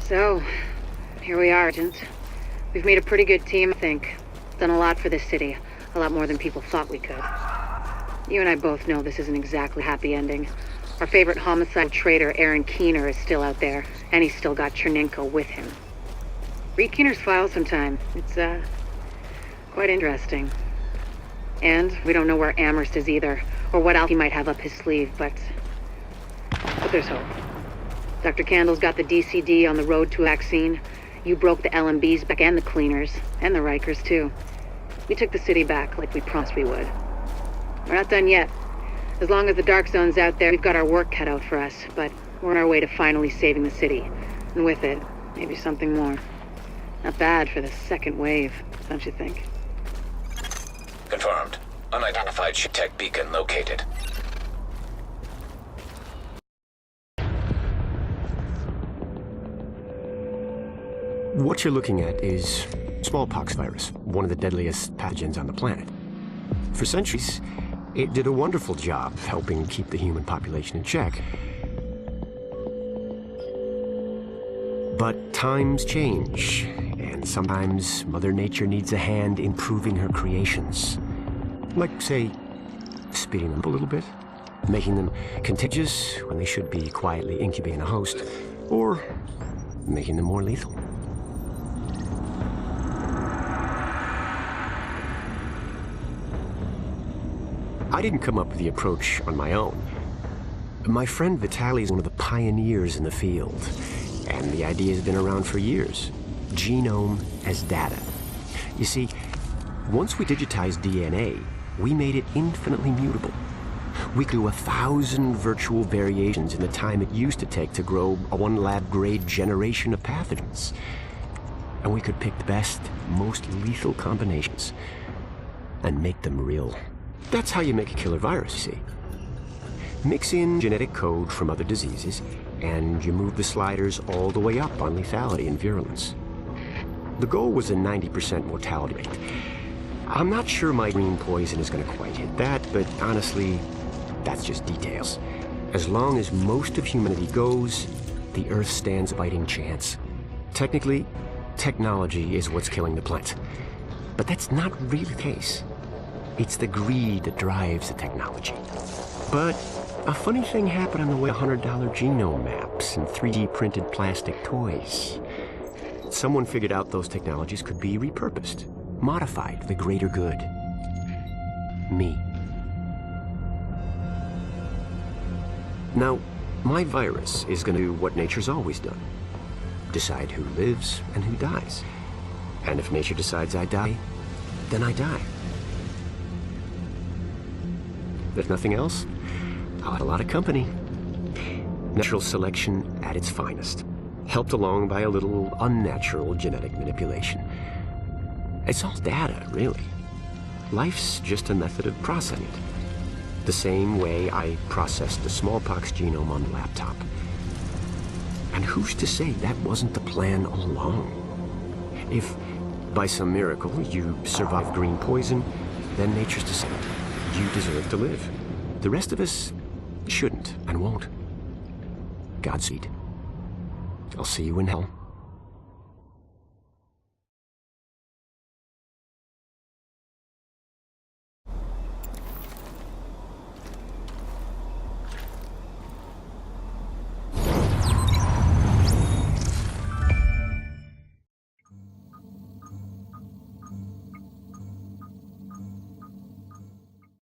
So, here we are, Agent. We've made a pretty good team, I think. Done a lot for this city. A lot more than people thought we could. You and I both know this isn't exactly a happy ending. Our favorite homicide traitor, Aaron Keener, is still out there, and he's still got Chernenko with him. Read Keener's file sometime. It's, quite interesting. And we don't know where Amherst is either, or what else he might have up his sleeve, but there's hope. Dr. Candle's got the DCD on the road to a vaccine. You broke the LMBs back and the cleaners, and the Rikers too. We took the city back like we promised we would. We're not done yet. As long as the Dark Zone's out there, we've got our work cut out for us, but we're on our way to finally saving the city. And with it, maybe something more. Not bad for the second wave, don't you think? Confirmed. Unidentified tech beacon located. What you're looking at is smallpox virus, one of the deadliest pathogens on the planet. For centuries, it did a wonderful job helping keep the human population in check. But times change, and sometimes Mother Nature needs a hand improving her creations. Like, say, speeding them up a little bit, making them contagious when they should be quietly incubating a host, or making them more lethal. I didn't come up with the approach on my own. My friend Vitaly is one of the pioneers in the field, and the idea has been around for years. Genome as data. You see, once we digitized DNA, we made it infinitely mutable. We could do 1,000 virtual variations in the time it used to take to grow a one lab-grade generation of pathogens. And we could pick the best, most lethal combinations and make them real. That's how you make a killer virus, you see. Mix in genetic code from other diseases, and you move the sliders all the way up on lethality and virulence. The goal was a 90% mortality rate. I'm not sure my green poison is going to quite hit that, but honestly, that's just details. As long as most of humanity goes, the Earth stands a fighting chance. Technically, technology is what's killing the planet. But that's not really the case. It's the greed that drives the technology. But a funny thing happened on the way to $100 genome maps and 3D printed plastic toys. Someone figured out those technologies could be repurposed, modified for the greater good. Me. Now, my virus is going to do what nature's always done. Decide who lives and who dies. And if nature decides I die, then I die. If nothing else, I'll have a lot of company. Natural selection at its finest, helped along by a little unnatural genetic manipulation. It's all data, really. Life's just a method of processing it. The same way I processed the smallpox genome on the laptop. And who's to say that wasn't the plan all along? If, by some miracle, you survive green poison, then nature's decided you deserve to live. The rest of us shouldn't and won't. Godspeed. I'll see you in hell.